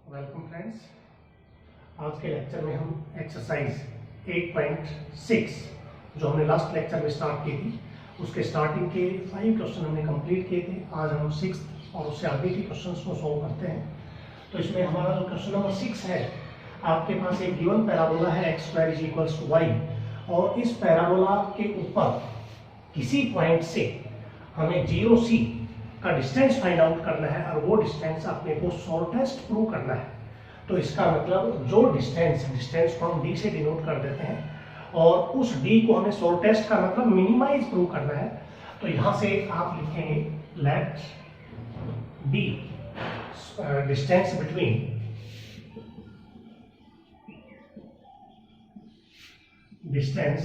Welcome friends. आज के lecture में हम एक्सरसाइज 8.6 जो हमने लास्ट लेक्चर में स्टार्ट की थी उसके स्टार्टिंग के 5 क्वेश्चन हमने कंप्लीट किए थे। आज हम 6 और उससे आगे के क्वेश्चंस को सॉल्व करते हैं। तो इसमें हमारा जो क्वेश्चन नंबर 6 है, आपके पास एक गिवन पैराबोला है x² = y और इस पैराबोला के ऊपर किसी पॉइंट से हमें 0c का डिस्टेंस फाइंड आउट करना है और वो डिस्टेंस अपने को शॉर्टेस्ट प्रूव करना है। तो इसका मतलब जो डिस्टेंस को हम d से डिनोट कर देते हैं और उस d को हमें शॉर्टेस्ट का मतलब मिनिमाइज प्रूव करना है। तो यहां से आप लिखेंगे let d distance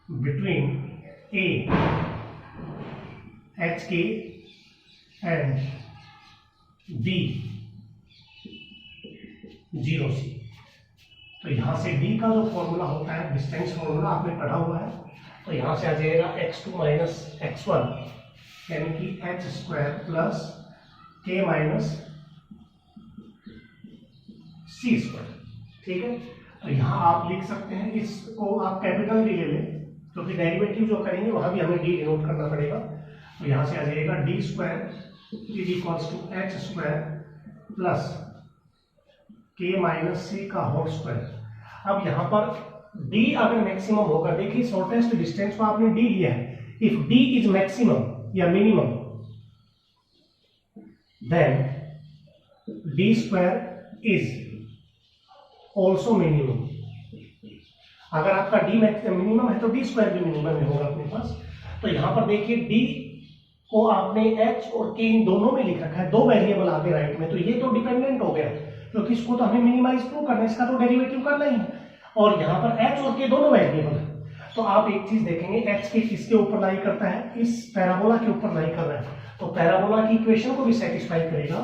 between a HK and B 0C। तो यहां से D का जो फॉर्मूला होता है, डिस्टेंस फॉर्मूला आपने पढ़ा हुआ है। तो यहां से आ जाएगा x2 - x1 यानी कि h² + k - c²। ठीक है, तो यहां आप लिख सकते हैं, इसको आप कैपिटल D ले लें क्योंकि डेरिवेटिव जो करेंगे वहां भी हमें D डिनोट करना पड़ेगा। तो यहां से आ जाएगा d² = h² + k - c²। अब यहां पर d अगर मैक्सिमम होगा, देखिए शॉर्टेस्ट डिस्टेंस को आपने d लिया है। इफ d इज मैक्सिमम या minimum then d² is also minimum. अगर आपका d मिनिमम है तो d² भी मिनिमम में होगा अपने पास। तो यहां पर देखिए d को आपने h और k इन दोनों में लिख रखा है, दो वेरिएबल आगे राइट में। तो ये तो डिपेंडेंट हो गया क्योंकि इसको तो हमें मिनिमाइज प्रूव करना है, इसका तो डेरिवेटिव करना ही है। और यहाँ पर h और k दोनों वेरिएबल है। तो आप एक चीज देखेंगे, h के किसके ऊपर लाई करता है, इस पैराबोला के ऊपर लाई कर रहा है। तो पैराबोला की इक्वेशन को भी सेटिस्फाई करेगा,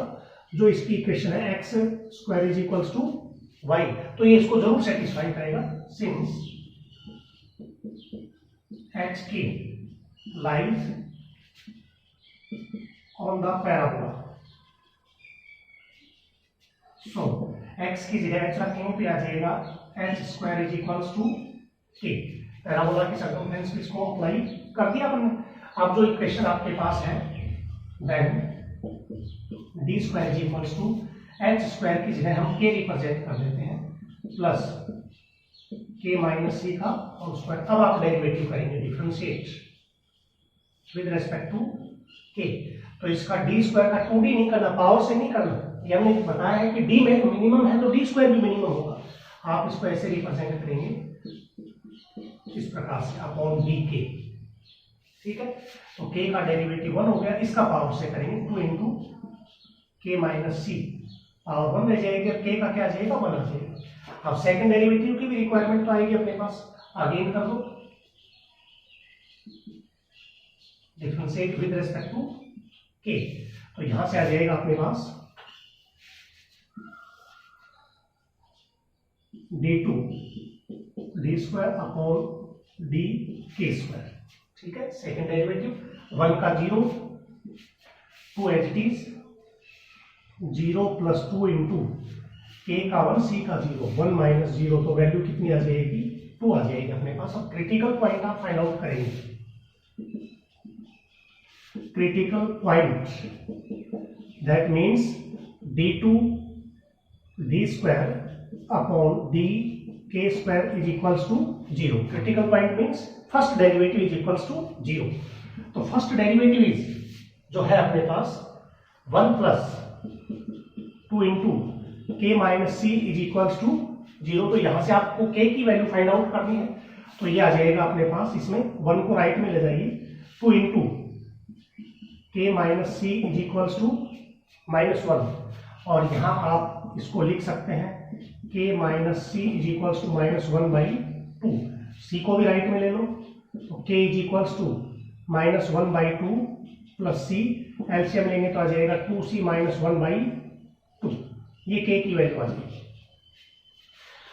जो इसकी इक्वेशन है x² = y। तो ये इसको जरूर सेटिस्फाई करेगा। Since HK lies on the parabola, so x की जगह h रखेंगे तो आ जाएगा h² = k। पैराबोला की सर्कमफ्रेंस इसको अप्लाई कर दिया अपन ने। अब जो इक्वेशन आपके पास है, देन d² = h² की जगह हम k रिप्रेजेंट कर देते हैं प्लस k - c²। अब आप डेरिवेटिव करेंगे, differentiate with respect to k। तो इसका d² का 2d नहीं करना, पावर से नहीं करना। ये हमने बताया है कि d में मिनिमम है तो d² भी मिनिमम होगा। आप इसको ऐसे रिप्रेजेंट करेंगे इस प्रकार से अपॉन dk। ठीक है, तो k का डेरिवेटिव 1 हो गया, इसका पावर से करेंगे 2 × k - c, पावर 1 रह जाएगी। k का क्या आ जाएगा, 1 आ जाएगा। अब सेकंड डेरिवेटिव की भी रिक्वायरमेंट तो आएगी अपने पास, अगेन कर दो differentiate with respect to k। तो यहां से आ जाएगा अपने पास d2 d² अपॉन dk²। ठीक है, सेकंड डेरिवेटिव 1 का 0, 2 एज इट इज 0 + 2 × k का 1 c का 0, 1 - 0, तो वैल्यू कितनी आ जाएगी, 2 आ जाएगी अपने पास। अब क्रिटिकल पॉइंट आप फाइंड आउट करेंगे। Critical point that means d2 d² upon dk² = 0। Critical point means first derivative = 0। तो फर्स्ट डेरिवेटिव इज जो है अपने पास 1 + 2 × k - c = 0। तो यहां से आपको k की वैल्यू फाइंड आउट करनी है। तो ये आ जाएगा अपने पास, इसमें 1 को राइट में ले जाइए, 2 × k - c = -1। और यहां आप इसको लिख सकते हैं k - c = -1/2। c को भी राइट में ले लो, तो k = -1/2 + c, एलसीएम लेंगे तो आ जाएगा 2c - 1/2। ये k की वैल्यू आ जाएगी।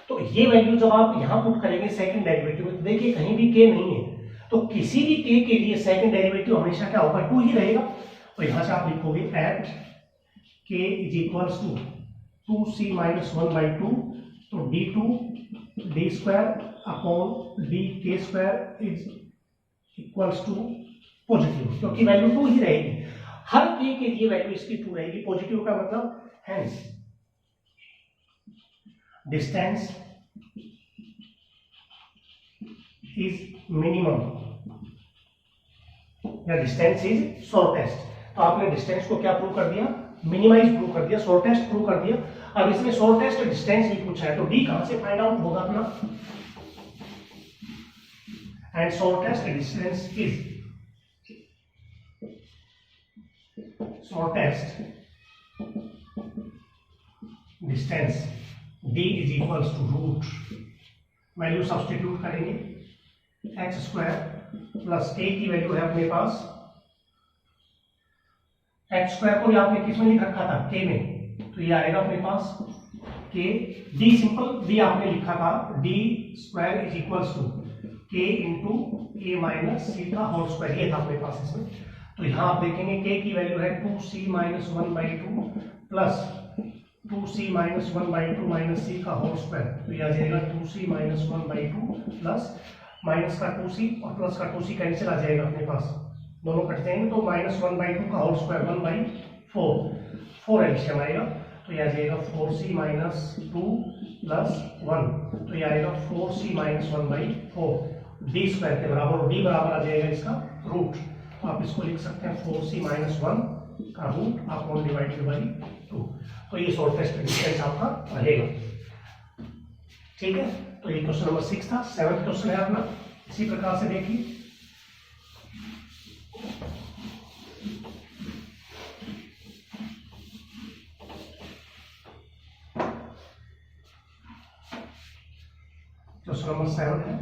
तो ये वैल्यू जब आप यहां पुट करेंगे सेकंड डेरिवेटिव में, तो देखिए कहीं भी k नहीं है, तो किसी भी k के लिए सेकंड डेरिवेटिव हमेशा क्या होगा, 2 ही रहेगा। तो यहां से आप लिखोगे एट k = 2c माइनस 1/2, तो d2 d square upon d k square is equals to positive, क्योंकि वैल्यू 2 ही रहेगी, हर k के लिए वैल्यू इसकी 2 रहेगी। पॉजिटिव का मतलब हेंस डिस्टेंस इज मिनिमम या डिस्टेंस इज शॉर्टेस्ट। तो आपने डिस्टेंस को क्या प्रूव कर दिया, मिनिमाइज प्रूव कर दिया, शॉर्टेस्ट प्रूव कर दिया। अब इसमें शॉर्टेस्ट डिस्टेंस भी पूछा है, तो d कहां से फाइंड आउट होगा अपना, and shortest distance is d is equals to root, value substitute करेंगे, एक्स स्क्वायर प्लस a की वैल्यू है अपने पास, एक्स स्क्वायर को भी आपने किस में लिख रखा था, k में, तो ये आएगा अपने पास k, d सिंपल d आपने लिखा था, d square is equals to k into a minus c का होल स्क्वायर, ये था अपने पास इसमें। तो यहाँ आप देखेंगे k की वैल्यू है 2c minus 1/2 plus 2c minus 1/2 minus c का होल स्क्वायर, तो यह आ जाएगा 2c माइनस 1/2 प्लस माइनस का 2c और प्लस का 2c कैंसिल आ जाएगा अपने पास, दोनों कट जाएंगे, तो माइनस 1/2 का होल स्क्वायर 1/4, 4 एलसीएम आएगा, तो यह आ जाएगा 4c माइनस 2 प्लस 1, तो यह आएगा 4c माइनस 1/4 d स्क्वायर के बराबर, और d बराबर आ जाएगा इसका रूट, तो आप इसको लिख सकते हैं 4c माइनस 1 का रूट अपॉन डिवाइडेड बाई 2, तो ये शॉर्टेस्ट डिस्टेंस आपका रहेगा। ठीक है, तो ये क्वेश्चन नंबर 6 था। 7th क्वेश्चन है अपना, इसी प्रकार से देखिए, क्वेश्चन नंबर 7 है,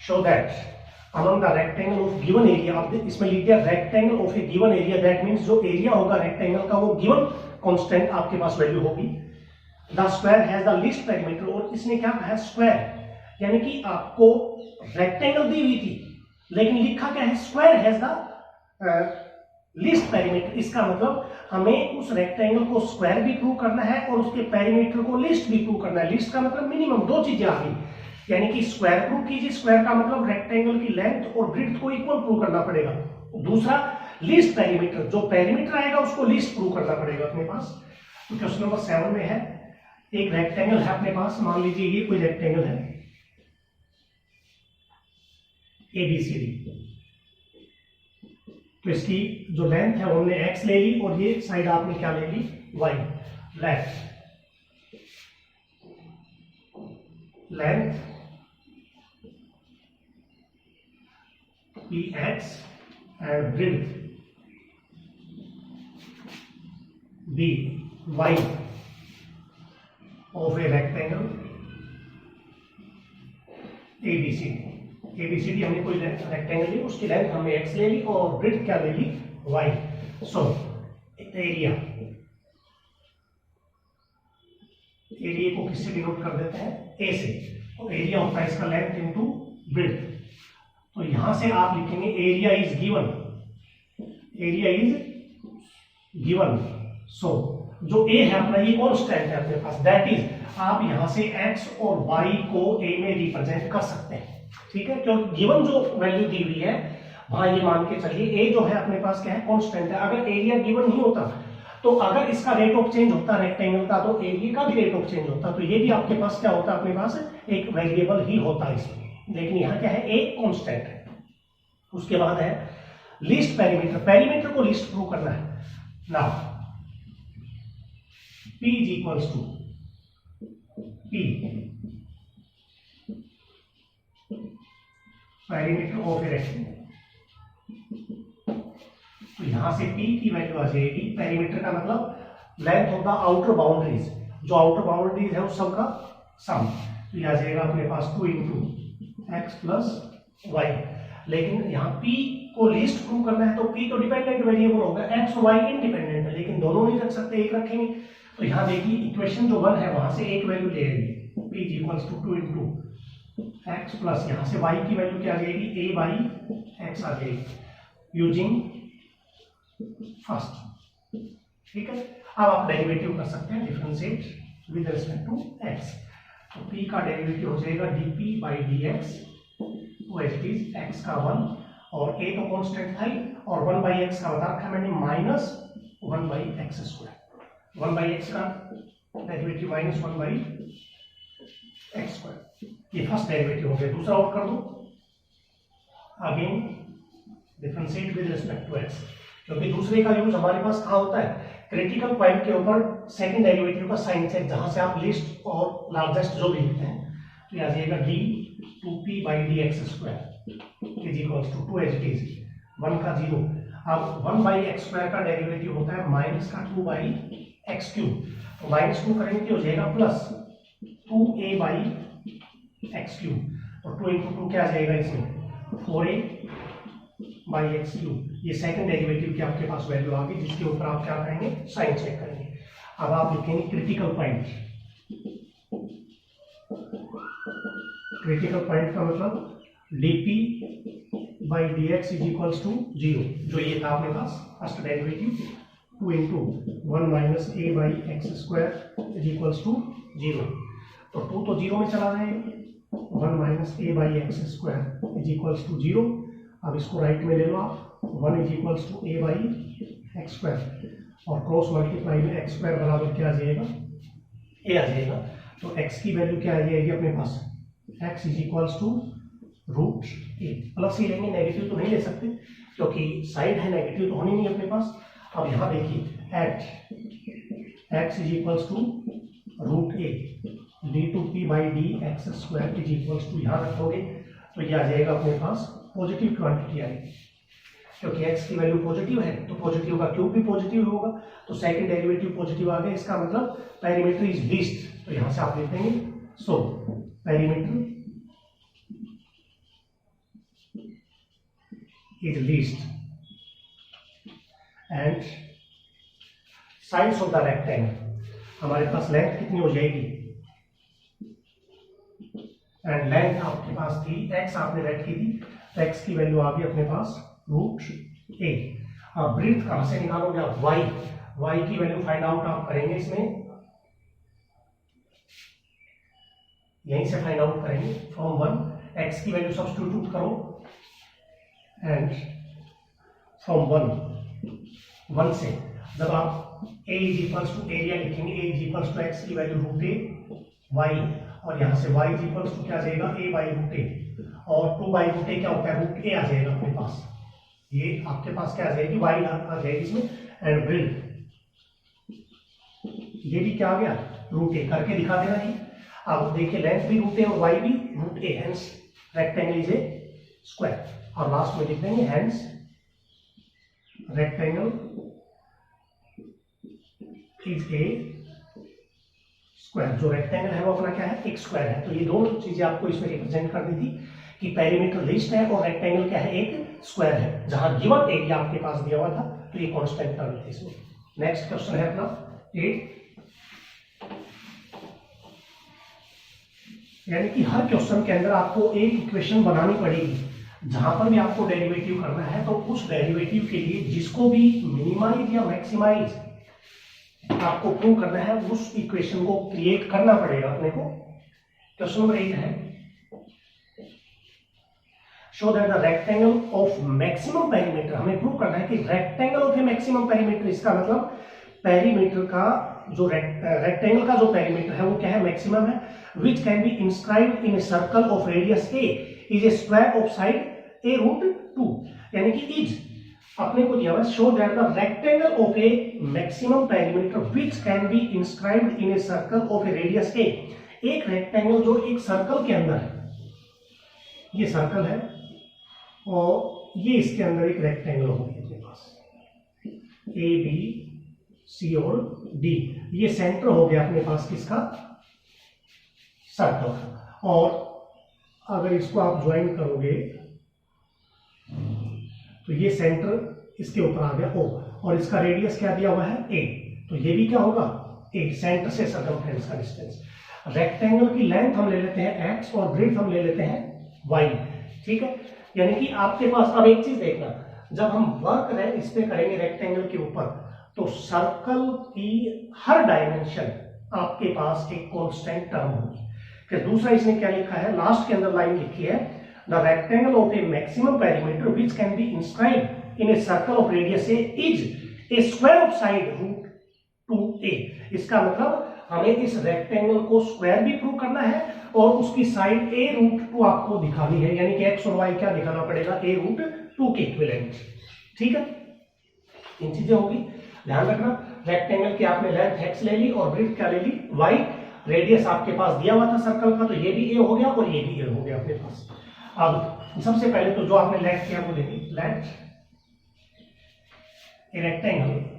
show that among the rectangle of given area, आप इसमें लिख दिया rectangle of a given area, that means जो एरिया होगा रेक्टेंगल का वो गिवन कांस्टेंट आपके पास वैल्यू होगी, the square has the least perimeter, और इसने क्या कहा, स्क्वायर, यानी कि आपको रेक्टेंगल दी हुई थी लेकिन लिखा क्या है, square has the least perimeter, इसका मतलब हमें उस रेक्टेंगल को स्क्वायर भी प्रूव करना है और उसके पेरीमीटर को लीस्ट भी प्रूव करना है। लीस्ट का मतलब मिनिमम, दो चीजें आ गई, यानी कि स्क्वायर प्रूव कीजिए, स्क्वायर का मतलब रेक्टेंगल की लेंथ और ब्रेड्थ को इक्वल प्रूव करना पड़ेगा, दूसरा लीस्ट पेरीमीटर, जो पेरीमीटर आएगा उसको लीस्ट प्रूव करना पड़ेगा अपने पास। तो क्वेश्चन नंबर 7 में है, एक रेक्टेंगल है अपने पास, मान लीजिए ये कोई रेक्टेंगल है ABCD, तो इसकी जो लेंथ है हमने x ले ली और ये साइड आपने क्या ले ली, y, length px and width by of a rectangle ABCD हमने कोई रेक्टेंगल ली, उसकी लेंथ हमने x ले ली और ब्रेड्थ क्या ले ली, y। सो एरिया को किससे डिनोट कर देते हैं, a से, तो एरिया होता है इसका लेंथ इनटू ब्रेड्थ, तो यहां से आप लिखेंगे एरिया इज गिवन, सो जो a है अपना ये कांस्टेंट है अपने पास, दैट इज आप यहां से x और y को a में रिप्रेजेंट कर सकते हैं। ठीक है, क्योंकि गिवन जो वैल्यू दी हुई है वहां ये मान के चलिए a जो है अपने पास क्या है, कांस्टेंट है। अगर एरिया गिवन नहीं होता तो अगर इसका रेट ऑफ चेंज होता रेक्टेंगल का तो एरिया का भी रेट ऑफ चेंज होता, तो ये भी आपके पास क्या होता है, अपने पास एक वेरिएबल ही होता है इसमें, लेकिन यहाँ क्या है, a कांस्टेंट है। उसके बाद है लीस्ट पेरीमीटर को लीस्ट प्रूव करना है। Now P is equals to P perimeter of a rectangle, तो यहां से P की वैल्यू आ जाएगी, पेरीमीटर का मतलब length of the outer boundaries, जो आउटर बाउंड्रीज है उस सब का सम, तो यह आ जाएगा अपने पास 2 इंटू एक्स प्लस वाई। लेकिन यहाँ P को लिस्ट प्रूव करना है तो P तो डिपेंडेंट वेरिएबल होगा, एक्स और वाई इंडिपेंडेंट है, लेकिन दोनों नहीं रख सकते, एक रखेंगे। तो यहाँ देखिए इक्वेशन जो 1 है वहां से एक वैल्यू ले आएगी, P is equals to 2 into X plus यहाँ से y की वैल्यू क्या आ जाएगी, a बाई एक्स आ जाएगी, यूजिंग फर्स्ट ठीक है, अब आप डेरिवेटिव कर सकते हैं differentiate with respect to x। तो p का डेरिवेटिव हो जाएगा dp बाई dx, वो एज इट इज x का 1 और a तो कांस्टेंट था ही, और 1 बाई एक्स का बता रखा मैंने minus 1 by x square. 1 by x का derivative minus 1 by x square, ये फर्स्ट डेरिवेटिव हो गया। दूसरा आउट कर दो, again differentiate with respect to x, क्योंकि दूसरे का यूज हमारे पास कहाँ होता है, क्रिटिकल पॉइंट के ऊपर सेकंड डेरिवेटिव का साइन चेक, जहां से आप लिस्ट और लार्जेस्ट जो भी लिखते हैं। तो ये आ जाएगा d 2p by D x square is equals to 2 as it is 1 का 0। अब 1 बाई एक्स स्क्वायर का डेरिवेटिव होता है माइनस का 2 बाई एक्स क्यूब, तो माइनस 2 करेंगे तो हो जाएगा plus 2a by X cube, और 2 इंटू 2 क्या आ जाएगा इसमें 4a बाई एक्स क्यूब। ये सेकंड डेरिवेटिव की आपके पास वैल्यू आ गई, जिसके ऊपर आप क्या करेंगे, साइन चेक करेंगे। अब आप लिखेंगे क्रिटिकल पॉइंट। क्रिटिकल पॉइंट का मतलब dp by D x is equals to 0, जो ये था अपने पास first derivative, 2 into 1 minus a by x square is equals to 0। तो 2 तो 0 में चला जाएगा, 1 minus a by x square is equals to 0। अब इसको राइट में ले लो आप, 1 is equals to a by x square, और क्रॉस मल्टीप्लाई में एक्स स्क्वायर बराबर क्या आ जाएगा, a आ जाएगा। तो x की वैल्यू क्या आ जाएगी अपने पास, x is equals to root a। Plus ही लेंगे, नेगेटिव तो नहीं ले सकते क्योंकि साइड है, नेगेटिव तो होनी नहीं अपने पास। अब यहाँ देखिए at x is equals to root a d2p by D x square is equals to, यहाँ रखोगे तो ये आ जाएगा अपने पास पॉजिटिव क्वांटिटी आएगी, क्योंकि x की वैल्यू पॉजिटिव है तो पॉजिटिव का क्यूब भी पॉजिटिव होगा। तो सेकंड डेरिवेटिव पॉजिटिव आ गया, इसका मतलब पेरीमीटर इज लीस्ट। तो यहां से आप लिख देंगे so perimeter is least and sides of the rectangle, हमारे पास लेंथ कितनी हो जाएगी, एंड लेंथ आपके पास थी x, आपने रखी थी, तो x की वैल्यू आ गई अपने पास रूट a। अब ब्रीथ कहां से निकालोगे आप, y की वैल्यू फाइंड आउट आप करेंगे, इसमें यहीं से फाइंड आउट करेंगे फ्रॉम 1, x की वैल्यू सब्स्टिट्यूट करो एंड फ्रॉम 1 से जब आप a is equals to area लिखेंगे, a is equals to x की वैल्यू रूट a y, और यहाँ से y इज इक्वल्स टू क्या आ जाएगा a बाई रूट a, और 2 बाई रूट a क्या होता है, रूट a आ जाएगा अपने पास। ये आपके पास क्या आ जाएगी, y आ जाएगी इसमें, एंड ब्रिड ये भी क्या आ गया, रूट a, करके दिखा देना ही। अब देखिए लेंथ भी रूट a और y भी root a, hence rectangle is a square, और लास्ट में लिख देंगे hence rectangle is a square. जो रेक्टेंगल है वो अपना क्या है, एक स्क्वायर है। तो ये दोनों चीजें आपको इसमें रिप्रेजेंट कर दी थी कि पेरीमीटर लिस्ट है और रेक्टेंगल क्या है, एक स्क्वायर है, जहां गिवन एरिया आपके पास दिया हुआ था, तो ये कांस्टेंट टर्म थे इसमें। नेक्स्ट क्वेश्चन है अपना 8, यानी कि हर क्वेश्चन के अंदर आपको एक इक्वेशन बनानी पड़ेगी, जहां पर भी आपको डेरिवेटिव करना है तो उस डेरिवेटिव के लिए जिसको भी मिनिमाइज या मैक्सिमाइज आपको प्रूव करना है, उस इक्वेशन को क्रिएट करना पड़ेगा अपने को। क्वेश्चन नंबर 8 है, show that the rectangle of maximum perimeter, हमें प्रूव करना है कि rectangle of a maximum perimeter, इसका मतलब पेरीमीटर का जो रेक्टेंगल का जो पेरीमीटर है वो क्या है, मैक्सिमम है, which can be inscribed in a circle of radius a is a square of side a root 2, यानी कि इज अपने को दिया हुआ, show that the rectangle of a maximum perimeter which can be inscribed in a circle of a radius a, एक rectangle जो एक circle के अंदर है, ये सर्कल है और ये इसके अंदर एक रेक्टेंगल होगी अपने पास, ए बी सी और डी, ये सेंटर हो गया अपने पास किसका, सर्कल का। और अगर इसको आप ज्वाइन करोगे तो ये सेंटर इसके ऊपर आ गया ओ, और इसका रेडियस क्या दिया हुआ है, ए, तो ये भी क्या होगा, ए, सेंटर से सर्कमफ्रेंस का डिस्टेंस। रेक्टेंगल की लेंथ हम ले लेते हैं x और ब्रेड्थ हम ले लेते हैं y, ठीक है। यानी कि आपके पास अब एक चीज देखना, जब हम वर्क इस पे करेंगे रेक्टेंगल के ऊपर, तो सर्कल की हर डायमेंशन आपके पास एक कांस्टेंट टर्म होगी। फिर दूसरा इसने क्या लिखा है, लास्ट के अंदर लाइन लिखी है, the rectangle of a maximum perimeter which can be inscribed in a circle of radius a is a square of side root 2a। इसका मतलब हमें इस रेक्टेंगल को स्क्वायर भी प्रूव करना है और उसकी साइड a रूट 2 आपको दिखानी है, यानी कि x और y क्या दिखाना पड़ेगा, a रूट 2 के इक्विवेलेंट। ठीक है, इन चीजें होगी, ध्यान रखना। रेक्टेंगल की आपने लेंथ x ले ली और ब्रेड्थ क्या ले ली, y। रेडियस आपके पास दिया हुआ था सर्कल का, तो ये भी a हो गया और ये भी a हो गया अपने पास। अब सबसे पहले तो जो आपने लेट किया वो देखिए, let a rectangle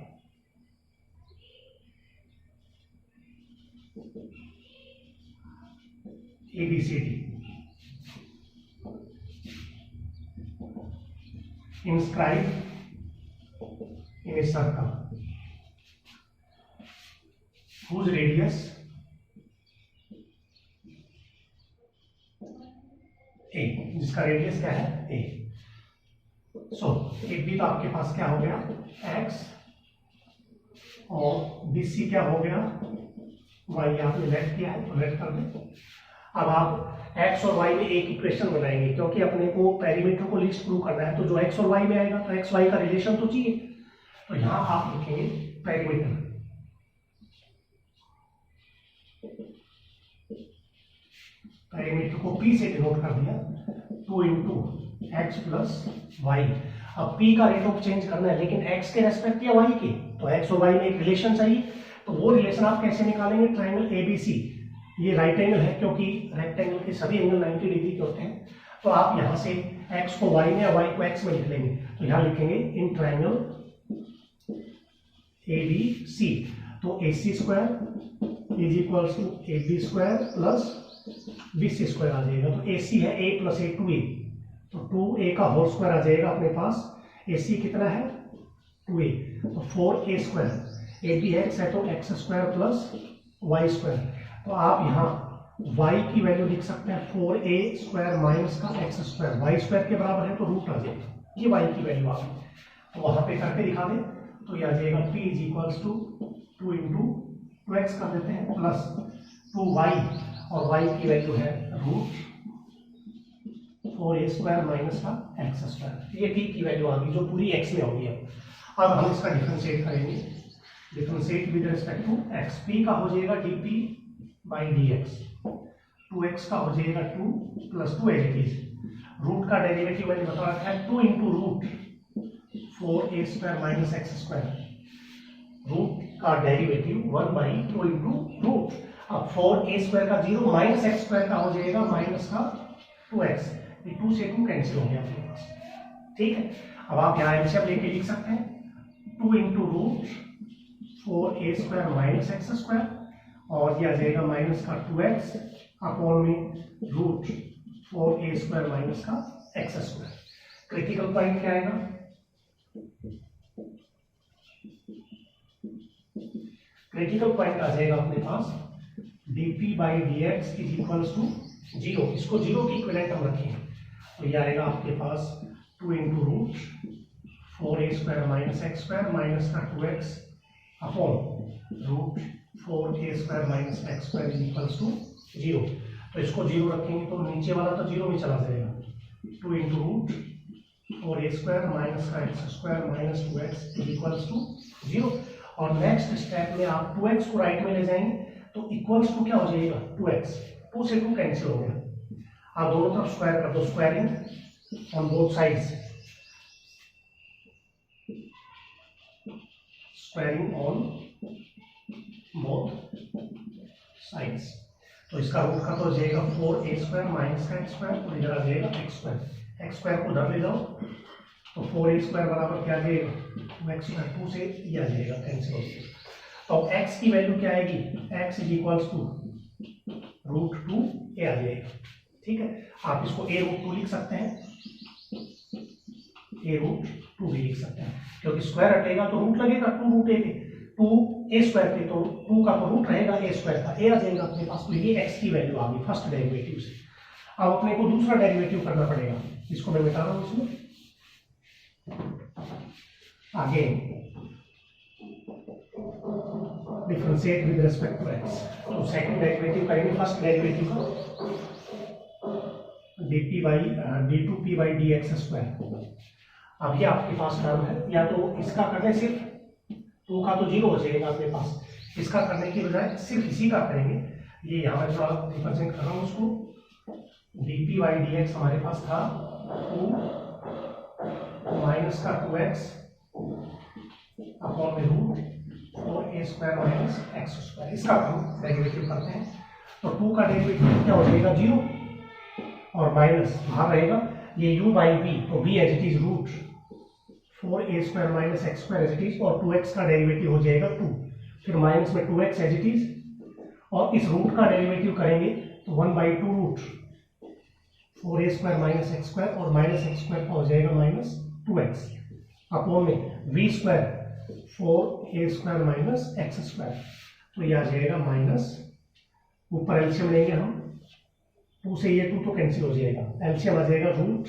ABCD inscribed in a circle whose radius a, जिसका रेडियस क्या है a। सो एक भी तो आपके पास क्या हो गया x और BC क्या हो गया y। आपने लेट किया है तो लेट कर दे। अब आप x और y में एक इक्वेशन बनाएंगे, क्योंकि अपने को पेरीमीटर को लीस्ट प्रूव करना है, तो जो x और y में आएगा तो x y का रिलेशन तो चाहिए। तो यहां आप लिखेंगे पेरीमीटर, पेरीमीटर को p से डिनोट कर दिया, 2 इंटू एक्स प्लस वाई। अब p का रेट ऑफ चेंज करना है, लेकिन x के रेस्पेक्ट या y के, तो x और y में एक रिलेशन चाहिए। तो वो रिलेशन आप कैसे निकालेंगे, ट्राइंगल ABC, ये राइट एंगल है क्योंकि रेक्टेंगल के सभी एंगल 90 डिग्री के होते हैं। तो आप यहां से x को y में या y को x में लिख लेंगे, तो यहां लिखेंगे इन ट्राइंगल ABC। तो AC square is equals to AB square plus BC square आ जाएगा। तो AC है a प्लस a 2a, तो 2a का होल स्क्वायर आ जाएगा अपने पास। AC कितना है 2a, तो 4a स्क्वायर, AB x है तो x square plus y square. तो आप यहाँ y की वैल्यू लिख सकते हैं 4a स्क्वायर माइनस का x स्क्वायर, y स्क्वायर के बराबर है तो रूट आ जाएगा, ये y की वैल्यू आ गई। तो वहां पे करके दिखा दें तो ये आ जाएगा p is equals to 2 into 2x कर देते हैं प्लस 2y, और y की वैल्यू है रूट 4a स्क्वायर माइनस का x स्क्वायर। ये p की वैल्यू आ गई जो पूरी x में होगी। अब हम इसका डिफरेंशिएट करेंगे, differentiate with respect to x। p का हो जाएगा dp बाई dx, 2x का हो जाएगा 2 plus 2 as it is. Root का डेरिवेटिव मैंने बता रखा है 2 into root 4a square minus x square. Root का डेरिवेटिव 1 बाई 2 इंटू रूट। अब 4a स्क्वायर का 0 माइनस एक्स स्क्वायर का हो जाएगा माइनस का 2x, ये 2 से 2 कैंसिल हो गया अपने पास। ठीक है, अब आप यहाँ एलसीएम लेके लिख सकते हैं 2 into root 4a square minus x square, और ये आ जाएगा माइनस का 2x अपॉन में रूट 4a स्क्वायर माइनस का x स्क्वायर। क्रिटिकल पॉइंट क्या आएगा, क्रिटिकल पॉइंट आ जाएगा अपने पास dp by dx is equals to 0। इसको 0 की इक्विवेलेंट हम रखेंगे, तो ये आएगा आपके पास 2 into root 4a square minus x square minus का 2x upon root 4a square minus x square is equals to 0। तो इसको 0 रखेंगे तो नीचे वाला तो 0 में चला जाएगा, 2 into root 4a square minus का x square minus 2x is equals to 0। और नेक्स्ट स्टेप में आप 2x को राइट में ले जाएंगे तो इक्वल्स टू क्या हो जाएगा 2x, 2 से 2 कैंसिल हो गया। आप दोनों तरफ स्क्वायर कर दो, squaring on both sides, squaring on both sides. तो इसका रूट का तो हो जाएगा 4a स्क्वायर माइनस का एक्स स्क्वायर, और इधर आ जाएगा एक्स स्क्वायर। एक्स स्क्वायर को उधर ले जाओ तो 4a स्क्वायर बराबर क्या आ जाएगा 2x स्क्वायर, 2 से ये आ जाएगा कैंसिल हो जाएगा। तो x की वैल्यू क्या आएगी, x is equals to root 2a आ जाएगा। ठीक है, आप इसको a रूट 2 लिख सकते हैं, a रूट 2 भी लिख सकते हैं, क्योंकि स्क्वायर हटेगा तो रूट लगेगा 2 रूट a पे, 2a स्क्वायर पे, तो 2 का तो रूट रहेगा a स्क्वायर का, a आ जाएगा अपने पास। तो ये x की वैल्यू आ गई फर्स्ट डेरिवेटिव से। अब अपने को दूसरा डेरिवेटिव करना पड़ेगा, इसको मैं मिटा रहा हूं इसमें। आगे differentiate with respect to x. तो सेकंड डेरिवेटिव करेंगे, फर्स्ट डेरिवेटिव का d2p बाई dx स्क्वायर। अब ये आपके पास टर्म है, या तो इसका कर दें सिर्फ, 2 का तो 0 हो जाएगा आपके पास, इसका करने की बजाय सिर्फ इसी का करेंगे। ये यहाँ मैं थोड़ा रिप्रेजेंट कर रहा हूँ उसको, dp बाई dx हमारे पास था 2 माइनस का 2x अपॉन में root 4a square minus x square. इसका हम डेरिवेटिव करते हैं, तो 2 का डेरिवेटिव क्या हो जाएगा 0 और माइनस बाहर रहेगा ये u बाई v, तो v as it is root 4a square minus x square as it is, और 2x का डेरिवेटिव हो जाएगा 2, फिर माइनस में 2x एज इट इज, और इस रूट का डेरिवेटिव करेंगे तो 1/2 root 4a square minus x square, और माइनस एक्स स्क्वायर का हो जाएगा माइनस 2x अपॉन में v square 4a square minus x square, तो ये आ जाएगा माइनस, ऊपर एलसीएम लेंगे हम, 2 से ये 2 तो कैंसिल हो जाएगा, एलसीएम आ जाएगा रूट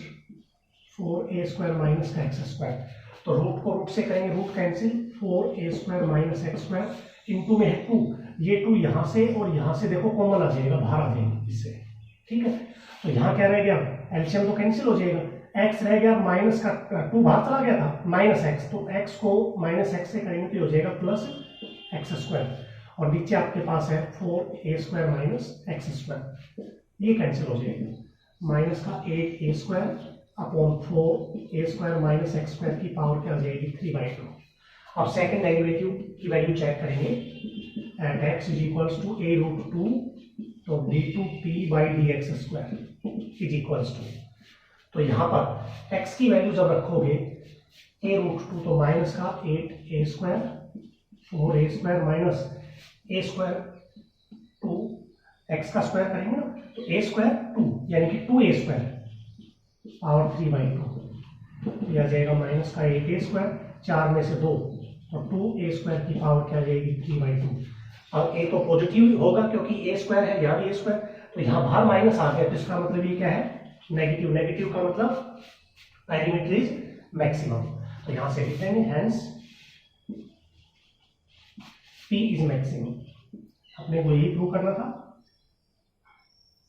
4a स्क्वायर माइनस का एक्स स्क्वायर, तो रूट को रूट से करेंगे, root cancel, 4a square minus x square into में है 2, ये 2 यहाँ से और यहाँ से देखो कॉमन आ जाएगा, बाहर आ जाएगा इससे, ठीक है। तो यहाँ क्या रह गया, एलसीएम तो कैंसिल हो जाएगा, x रह गया माइनस का 2 बाहर चला गया था माइनस x, तो x को माइनस x से करेंगे तो हो जाएगा प्लस एक्स स्क्वायर, और नीचे आपके पास है 4a square minus x square, ये कैंसिल हो जाएगा, माइनस का 8a square upon 4a square minus x square की पावर क्या आ जाएगी 3/2। अब सेकंड डेरिवेटिव की वैल्यू चेक करेंगे, at x is equals to a root 2, तो d2p by dx square is equals to, तो यहाँ पर x की वैल्यू जब रखोगे a रूट 2, तो माइनस का 8a square 4a square minus a square 2, x का स्क्वायर करेंगे ना तो a स्क्वायर 2 यानी कि 2a स्क्वायर पावर 3/2, यह आ जाएगा माइनस का 8a स्क्वायर, 4 में से 2 और 2a स्क्वायर की पावर क्या आ जाएगी 3/2। अब a तो पॉजिटिव होगा क्योंकि a स्क्वायर है, यहाँ भी a स्क्वायर, तो यहाँ बाहर माइनस आ गया, तो इसका मतलब ये क्या है नेगेटिव, नेगेटिव का मतलब पेरीमीटर इज मैक्सिमम, तो यहाँ से लिख देंगे हेंस p इज मैक्सिमम, अपने को यही प्रूव करना था,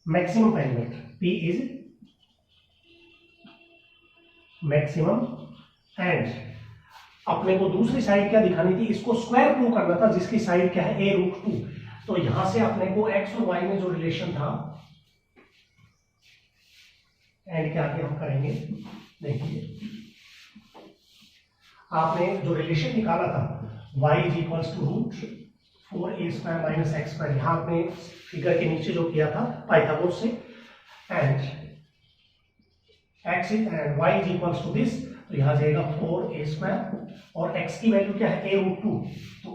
maximum perimeter p is maximum, and अपने को दूसरी साइड क्या दिखानी थी, इसको स्क्वायर प्रूव करना था, जिसकी साइड क्या है a रूट 2, तो यहां से अपने को x और y में जो रिलेशन था, एंड क्या आगे हम करेंगे, देखिए आपने जो रिलेशन निकाला था y is equals to root 4a square minus x square, यहां आपने फिगर के नीचे जो किया था पाइथागोरस से, and x and y is equals to this, तो यहाँ जाएगा 4a स्क्वायर, और x की वैल्यू क्या है a रूट 2, तो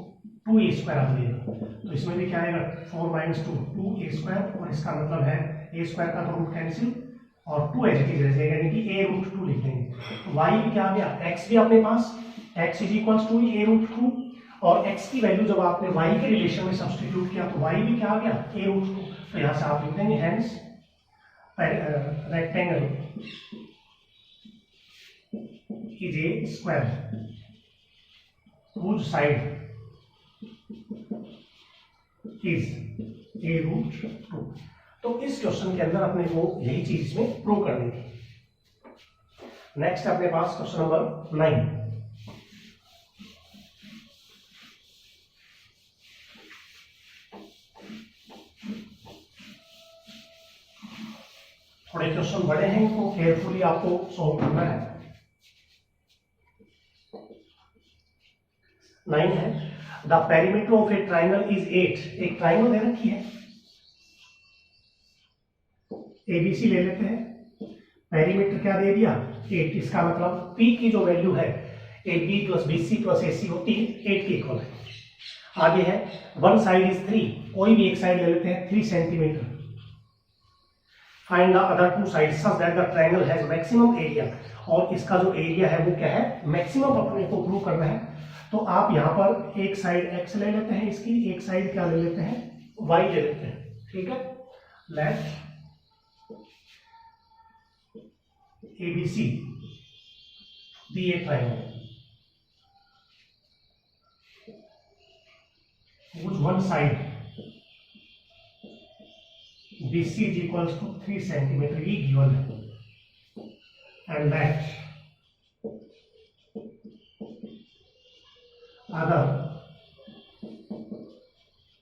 2a स्क्वायर आ जाएगा, तो इसमें भी क्या आएगा 4 माइनस 2 2a स्क्वायर, और इसका मतलब है a स्क्वायर का तो रूट कैंसिल और 2 एज इट इज रह जाएगा, यानी कि a रूट 2 लिख देंगे, तो y भी क्या आ गया, x भी अपने पास x is equals to a root 2, और x की वैल्यू जब आपने y के रिलेशन में सब्स्टिट्यूट किया तो y भी क्या आ गया a रूट 2, तो यहाँ से आप लिख देंगे hence rectangle is a square whose side is a root 2। तो इस क्वेश्चन के अंदर अपने को यही चीज इसमें प्रूव करनी थी। नेक्स्ट अपने पास क्वेश्चन नंबर 9, थोड़े क्वेश्चन बड़े हैं, इनको केयरफुली आपको सॉल्व करना है। 9 है, the perimeter of A triangle is 8, एक ट्राइंगल दे रखी है, एबीसी ले लेते हैं, पेरीमीटर क्या दे दिया 8, इसका मतलब P की जो वैल्यू है AB plus BC plus AC होती है 8 के इक्वल है। आगे है वन साइड इज 3, कोई भी एक साइड ले लेते हैं 3 centimetre, find the other two side such that the triangle has maximum area, और इसका जो एरिया है वो क्या है मैक्सिमम अपने को प्रूव करना है। तो आप यहाँ पर एक साइड x ले लेते हैं इसकी, एक साइड क्या ले लेते हैं y ले लेते हैं, ठीक है। Let ABC B A triangle, whose one side BC is equals to 3 centimeter ये given है, and that other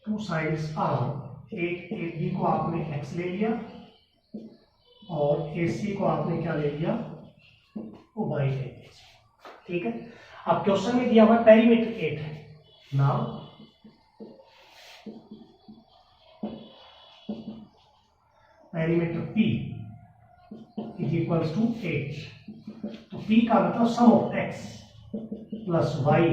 two sides are, एक AB को आपने x ले लिया और AC को आपने क्या ले लिया, वो y ले लिया। ठीक है, अब क्वेश्चन में दिया हुआ पेरीमीटर 8 है। Now perimeter P is equals to 8, तो P का मतलब sum of x plus y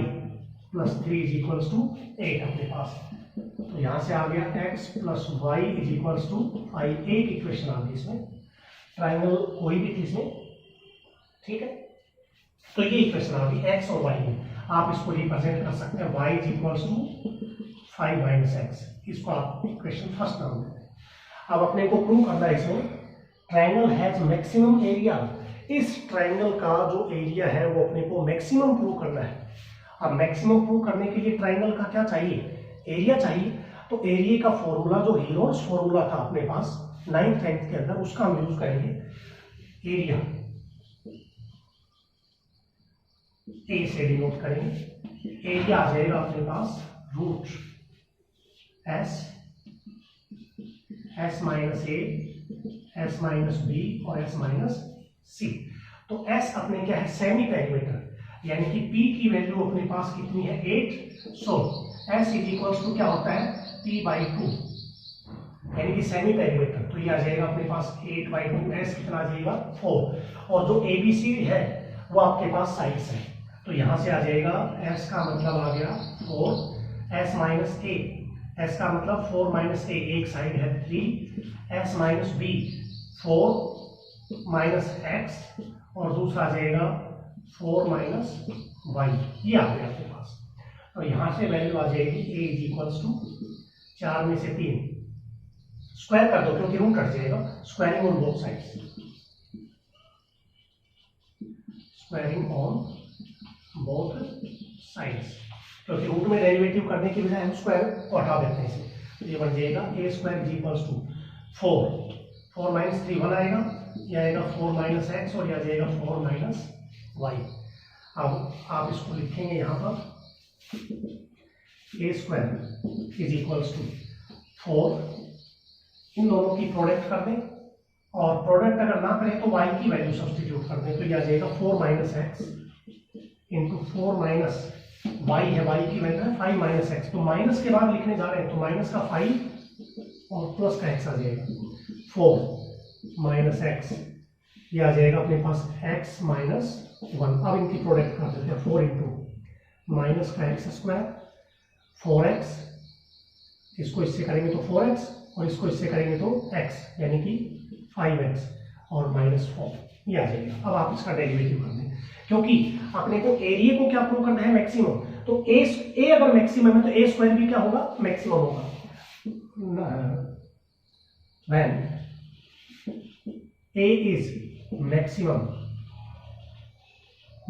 plus 3 is equals to 8 अपने पास। तो यहां से आ गया x plus y is equals to 5। एक इक्वेशन आ गई इसमें, ट्राइंगल कोई भी थी इसमें। ठीक है, तो ये इक्वेशन आ गई x और y में। आप इसको रिप्रेजेंट कर सकते हैं y इज इक्वल्स टू 5 माइनस x, इसको आप इक्वेशन फर्स्ट नाम देते हैं। अब अपने को प्रूव करना है इसमें ट्राइंगल हैज मैक्सिमम एरिया। इस ट्राइंगल का जो एरिया है वो अपने को मैक्सिमम प्रूव करना है। अब मैक्सिमम प्रूव करने के लिए ट्राइंगल का क्या चाहिए, एरिया चाहिए। तो एरिया का फॉर्मूला जो हेलोन्स फॉर्मूला था अपने पास 9th 10th के अंदर, उसका हम यूज करेंगे। एरिया ए से डिनोट करेंगे। एरिया आ जाएगा अपने पास रूट एस माइनस ए, एस माइनस बी और एस माइनस सी। तो एस अपने क्या है, सेमी पेरीमीटर, यानी कि पी की वैल्यू अपने पास कितनी है 8। सो एस इज इक्वल्स टू क्या होता है p/2, यानी कि सेमी पेरीमीटर। तो ये आ जाएगा अपने पास 8/2, एस कितना आ जाएगा 4। और जो ABC है वो आपके पास साइड्स है, तो यहां से आ जाएगा एस का मतलब आ गया 4, एस माइनस ए, एस का मतलब 4 माइनस ए, एक साइड है 3, S minus B 4 minus x, और दूसरा आ जाएगा 4 माइनस वाई। ये आ गया आपके पास। तो यहां से वैल्यू आ जाएगी ए इज इक्वल्स टू 4 में से 3, स्क्वायर कर दो क्योंकि रूट कट जाएगा, squaring on both sides, squaring on both sides, क्योंकि रूट में डेरिवेटिव करने की बजाय हम स्क्वायर को हटा देते हैं इसे। तो ये बन जाएगा a square is equals to 4 minus 3 1 आएगा, ये आएगा 4 माइनस एक्स और ये आ जाएगा 4 माइनस वाई। अब आप इसको लिखेंगे यहाँ पर ए स्क्वायर इज इक्वल्स टू 4, इन दोनों की प्रोडक्ट कर दें, और प्रोडक्ट अगर ना करें तो y की वैल्यू सब्स्टिट्यूट कर दें। तो ये आ जाएगा 4 minus x into 4 minus y है, y की वैल्यू है 5 माइनस एक्स। तो माइनस के बाद लिखने जा रहे हैं तो माइनस का 5 और प्लस का x आ जाएगा 4 माइनस एक्स, ये आ जाएगा अपने पास x माइनस 1। अब इनकी प्रोडक्ट कर देते हैं, 4 इंटू माइनस का एक्स स्क्वायर 4x, इसको इससे करेंगे तो 4x और इसको इससे करेंगे तो x, यानी कि 5x और माइनस 4, ये आ जाएगा। अब आप इसका डेरिवेटिव कर दें, क्योंकि अपने को एरिया को क्या प्रूव करना है, मैक्सिमम। तो ए अगर मैक्सिमम है तो ए स्क्वायर भी क्या होगा, मैक्सिमम होगा। When A is maximum,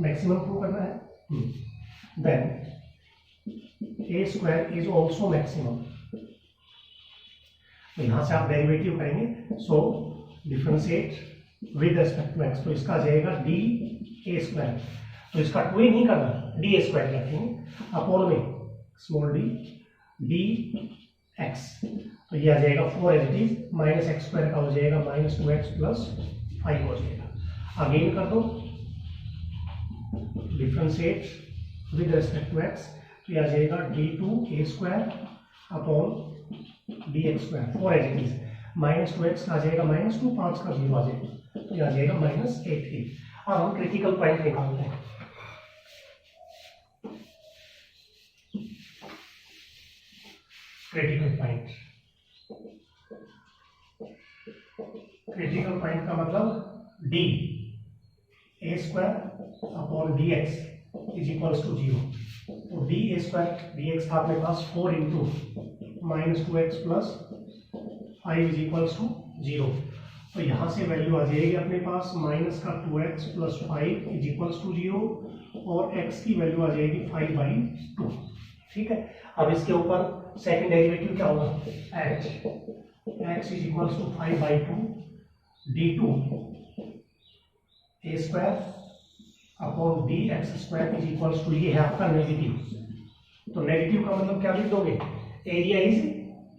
maximum prove करना है, then A square is also maximum. तो यहां से आप डेरिवेटिव करेंगे, so differentiate with respect to x, तो इसका आ जाएगा डी ए स्क्वायर। तो इसका 2a नहीं करना, डी ए स्क्वायर रखेंगे अपॉन में स्मॉल डी एक्स। तो ये आ जाएगा 4 as it is, minus x square का हो जाएगा माइनस 2x प्लस 5 हो जाएगा। अगेन कर दो differentiate with respect to x, तो ये आ जाएगा d2a square upon dx square 4 as it is, minus 2x का आ जाएगा माइनस 2, 5 का 0 आ जाएगा, तो ये आ जाएगा माइनस 8। अब हम क्रिटिकल पॉइंट निकालते हैं। क्रिटिकल पॉइंट, क्रिटिकल पॉइंट का मतलब d a square upon dx is equals to 0। तो डी ए स्क्वायर dx था अपने पास 4 into minus 2x plus 5 is equals to 0। तो यहाँ से वैल्यू आ जाएगी अपने पास माइनस का 2x plus 5 is equals to 0, और x की वैल्यू आ जाएगी 5/2। ठीक है। अब इसके ऊपर सेकंड डेरिवेटिव क्या होगा, H x is equals to 5/2 d2 a square upon dx² is equals to, ये है आपका नेगेटिव। तो नेगेटिव का मतलब क्या लिख दोगे, एरिया इज,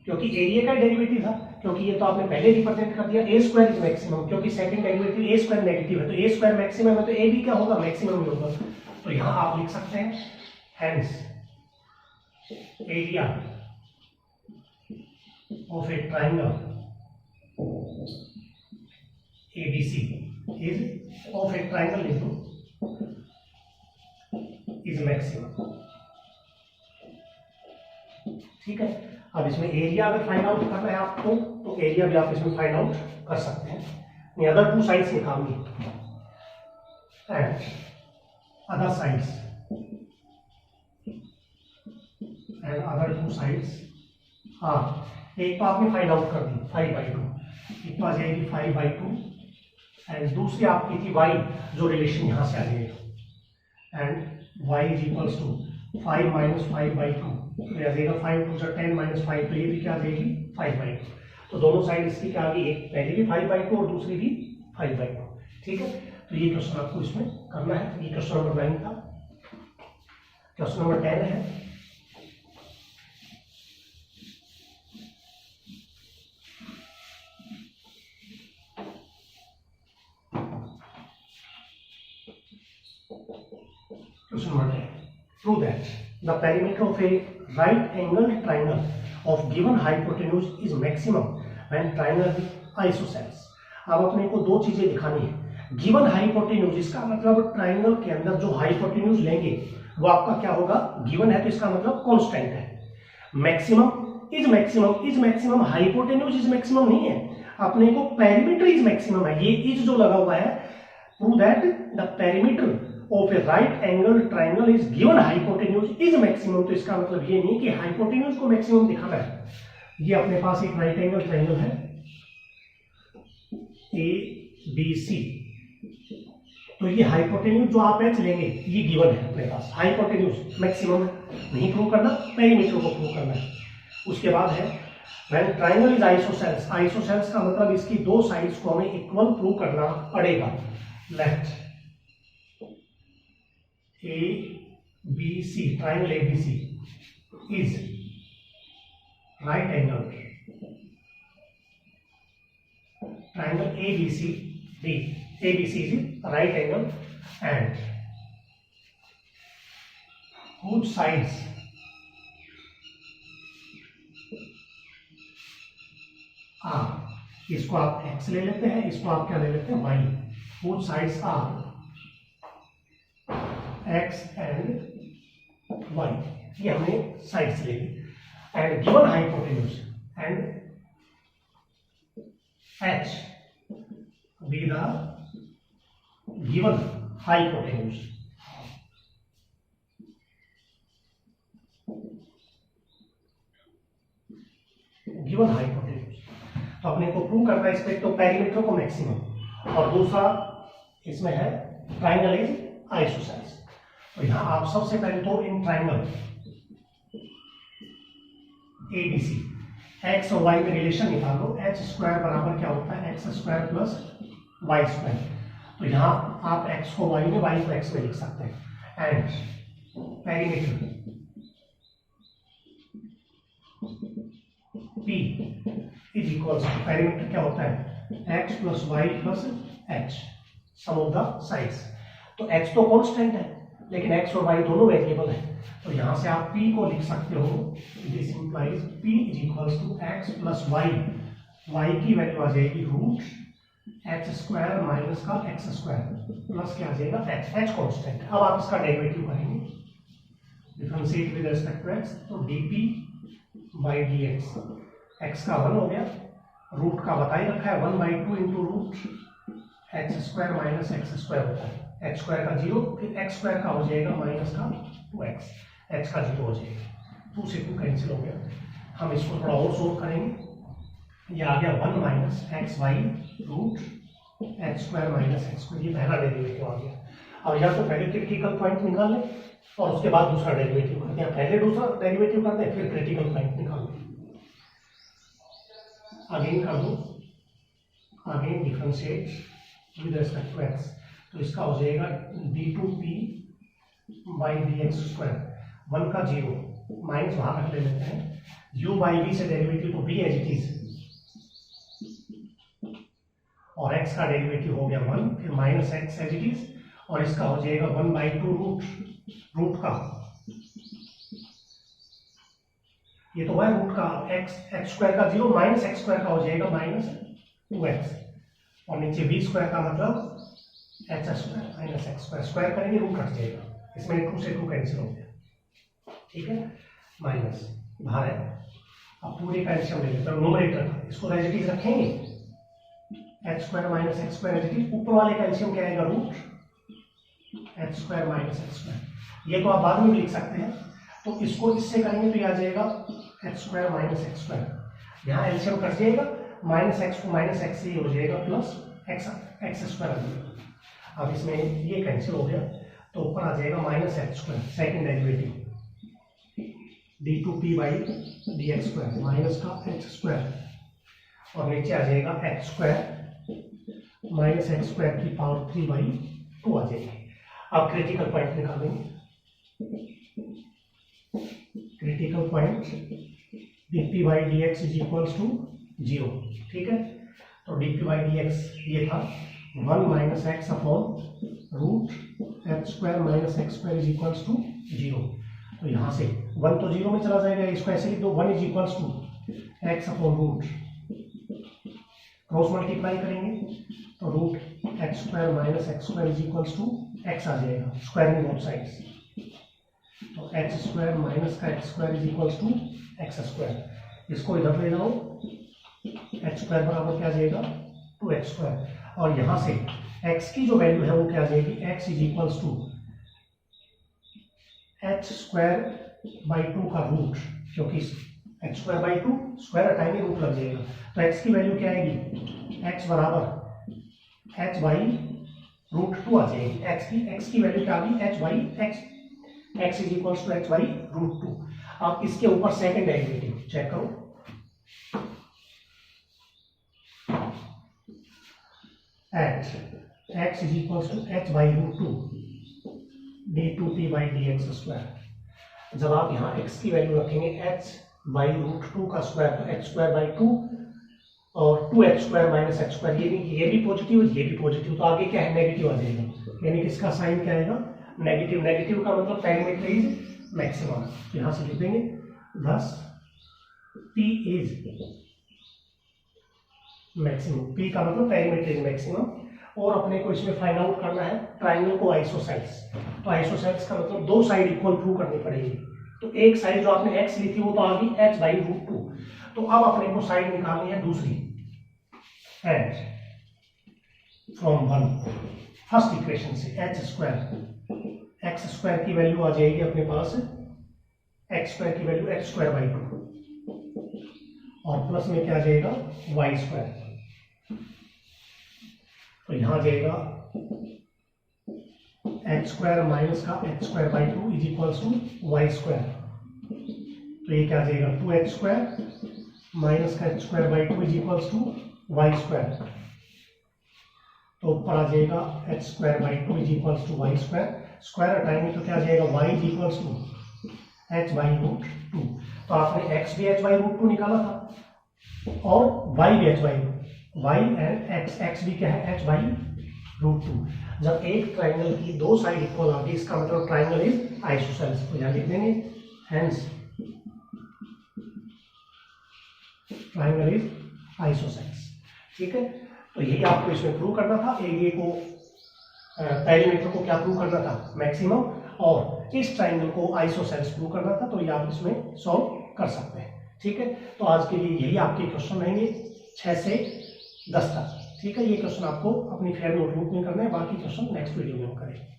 क्योंकि एरिया का डेरिवेटिव था, क्योंकि ये तो आपने पहले रिप्रेजेंट कर दिया, ए स्क्वायर इज मैक्सिमम, क्योंकि सेकंड डेरिवेटिव ए स्क्वायर नेगेटिव है, तो ए स्क्वायर मैक्सिमम है, तो ए भी क्या होगा, मैक्सिमम ही होगा। तो यहां आप लिख सकते हैं hence area of A triangle ABC is of A triangle is maximum. ठीक है। अब इसमें एरिया अगर फाइंड आउट करना है आपको, तो एरिया भी आप इसमें फाइंड आउट कर सकते हैं। अदर टू साइड्स निकालनी and other sides and other two sides, हाँ एक तो आपने फाइंड आउट कर दी 5/2, एक तो आ जाएगी 5/2 एंड दूसरी आपकी थी y, जो रिलेशन यहां से आ जाएगा, and y is equals to 5 - 5/2, तो यह आ जाएगा 5 × 10 - 5, तो ये भी क्या आ जाएगी 5/2। तो दोनों साइड इसकी क्या आ गई, एक पहले भी 5/2 और दूसरी भी 5/2। ठीक है। तो ये क्वेश्चन आपको इसमें करना है। ये क्वेश्चन नंबर 9 था। क्वेश्चन नंबर 10 है, question number 10. Prove that the perimeter of a right-angled triangle of given hypotenuse is maximum when triangle with isosceles. अब अपने को दो चीजें दिखानी है। गिवन हाइपोटेन्यूज, इसका मतलब ट्राइंगल के अंदर जो हाइपोटेन्यूज लेंगे वो आपका क्या होगा, गिवन है, तो इसका मतलब कांस्टेंट है। Maximum is maximum, is maximum, hypotenuse is maximum नहीं है, अपने को पेरीमीटर इज मैक्सिमम है। ये इज जो लगा हुआ है, prove that the perimeter of A right angle triangle is given hypotenuse is maximum. तो इसका मतलब ये नहीं कि हाइपोटेन्यूज को मैक्सिमम दिखाना है। ये अपने पास एक राइट एंगल ट्राइंगल है ABC, तो ये हाइपोटेन्यूज जो आप एच लेंगे ये गिवन है अपने पास, हाइपोटेन्यूज मैक्सिमम नहीं प्रूव करना, पेरीमीटर को प्रूव करना है। उसके बाद है when triangle is isosceles, isosceles का मतलब इसकी दो साइड्स को हमें इक्वल प्रूव करना पड़ेगा। Left ABC, triangle ABC is right angle, triangle ABC is right angle and whose sides are, इसको आप x ले लेते हैं, इसको आप क्या ले लेते हैं y, whose sides are x and y, ये हमने साइड्स ले ली, and given hypotenuse and h be the given hypotenuse। Given hypotenuse, तो अपने को प्रूव करना है इस पे, तो पेरीमीटर को मैक्सिमम, और दूसरा इसमें है ट्राइंगल इज आइसोसेल्स। तो यहां आप सबसे पहले तो इन ट्राइंगल ABC x और y में रिलेशन निकाल लो। h² बराबर क्या होता है, x² + y²। तो यहां आप x को y में, y को x में लिख सकते हैं। And perimeter P is equals to, perimeter क्या होता है, x + y + h, sum of the sides. तो h तो कांस्टेंट है, लेकिन x और y दोनों वेरिएबल है, तो यहां से आप p को लिख सकते हो, this implies p is equals to x + y, y की वैल्यू आ जाएगी √h² - का x² प्लस क्या आ जाएगा h, h कांस्टेंट। अब आप इसका डेरिवेटिव करेंगे, differentiate with respect to x, तो dp/dx, x का 1 हो गया, रूट का बता ही रखा है 1/2 × √h² - x² होता है, h² का 0, फिर x² का हो जाएगा -2x, h का 0 हो जाएगा, 2 से 2 कैंसिल हो गया। हम इसको थोड़ा और सोल्व करेंगे, ये आ गया 1 - xy √h² - x², ये पहला डेरिवेटिव आ गया। अब या तो पहले क्रिटिकल पॉइंट निकाल लें, और उसके बाद दूसरा डेरिवेटिव करते हैं। पहले दूसरा डेरिवेटिव करते हैं, फिर क्रिटिकल पॉइंट निकालते हैं। अगेन कर दो, again differentiate with respect to x, तो इसका हो जाएगा d2p by D x square, 1 का 0 माइनस बाहर रख लेते हैं, u बाई v से डेरिवेटिव तो b एज इट इज, और x का डेरिवेटिव हो गया 1, फिर minus x as it is, और इसका हो जाएगा 1/2 रूट का, ये तो है रूट का x स्क्वायर का 0 माइनस x स्क्वायर का हो जाएगा माइनस 2x, और नीचे v स्क्वायर का मतलब h square minus x square, square करेंगे रूट कट जाएगा, इसमें 2 से 2 कैंसिल हो गया, ठीक है, माइनस बाहर है। अब पूरे का एल्शियम ले लेते हैं, न्यूमरेटर का इसको एज इट इज रखेंगे, h square minus x square as it is, ऊपर वाले का एल्शियम क्या आएगा root h square minus x square, ये तो आप बाद में भी लिख सकते हैं, तो इसको इससे करेंगे तो ये आ जाएगा h square minus x square, यहाँ एल्शियम कट जाएगा, माइनस x को माइनस x से हो जाएगा प्लस x स्क्वायर आ जाएगा। अब इसमें ये कैंसिल हो गया, तो ऊपर आ जाएगा minus h square, second derivative d2p by D x square minus का h स्क्वायर, और नीचे आ जाएगा h square minus x square की पावर 3/2 आ जाएगी। अब क्रिटिकल पॉइंट निकालेंगे, critical point dp by D x is equals to 0, ठीक है, तो dp बाई डी एक्स ये था 1 minus x upon root h square minus x square is equals to 0, तो यहाँ से 1 तो 0 में चला जाएगा, इसको ऐसे लिख दो 1 is equals to x upon root, cross multiply करेंगे तो root x square minus x square is equals to x आ जाएगा, स्क्वायरिंग बोथ साइड्स, तो h स्क्वायर माइनस का x square is equals to x square, इसको इधर ले जाओ, h स्क्वायर बराबर क्या आ जाएगा 2x स्क्वायर, और यहाँ से x की जो वैल्यू है वो क्या आ जाएगी, x is equals to h square by 2 का रूट, क्योंकि h स्क्वायर बाई 2 स्क्वायर हटाएंगे रूट लग जाएगा, तो x की वैल्यू क्या आएगी, x बराबर h बाई रूट 2 आ जाएगी, x की वैल्यू क्या आ गई, h by x is equals to h by root 2। अब इसके ऊपर सेकंड डेरिवेटिव चेक करो, at x is equals to h by root 2 d2p by D x square, जब आप यहाँ x की वैल्यू रखेंगे h बाई रूट 2 का स्क्वायर, तो h स्क्वायर बाई 2 और 2h square minus h square, ये भी पॉजिटिव ये भी पॉजिटिव, तो आगे क्या है नेगेटिव आ जाएगा, यानी कि इसका साइन क्या आएगा नेगेटिव, नेगेटिव का मतलब पेरीमीटर इज मैक्सिमम, यहाँ से लिख देंगे thus p is maximum, p का मतलब पेरीमीटर इज मैक्सिमम, और अपने को इसमें फाइंड आउट करना है ट्राइंगल को आइसोसेल्स, तो आइसोसेल्स का मतलब दो साइड इक्वल प्रूव करनी पड़ेगी, तो एक साइड जो आपने x ली थी वो तो आ गई h बाई रूट 2, तो अब अपने को साइड निकालनी है दूसरी, एंड फ्रॉम 1 फर्स्ट इक्वेशन से h स्क्वायर, x स्क्वायर की वैल्यू आ जाएगी अपने पास x स्क्वायर की वैल्यू h स्क्वायर बाई 2, और प्लस में क्या आ जाएगा y स्क्वायर, तो यहाँ जाएगा h स्क्वायर माइनस का h square by 2 is equals to y square, तो ये क्या आ जाएगा 2h स्क्वायर माइनस का h square by 2 is equals to y square, तो ऊपर आ जाएगा h square by 2 is equals to y square, square हटाएंगे तो क्या आ जाएगा y is equals to h by root 2, तो आपने x भी h बाई रूट 2 निकाला था और y भी h by y and x भी क्या है h बाई रूट 2, जब एक ट्राइंगल की दो साइड इक्वल आ गई इसका मतलब ट्राइंगल इज आइसोसेल्स, तो यहाँ लिख देंगे हेंस ट्राइंगल इज आइसोसेल्स, ठीक है, तो यही आपको इसमें प्रूव करना था, एरिया को पेरीमीटर को क्या प्रूव करना था मैक्सिमम, और इस ट्राइंगल को आइसोसेल्स प्रूव करना था, तो ये आप इसमें सॉल्व कर सकते हैं, ठीक है, तो आज के लिए यही आपके क्वेश्चन रहेंगे 6 से 10 तक, ठीक है, ये क्वेश्चन आपको अपनी फेयर नोटबुक में करना है, बाकी क्वेश्चन नेक्स्ट वीडियो में हम करेंगे।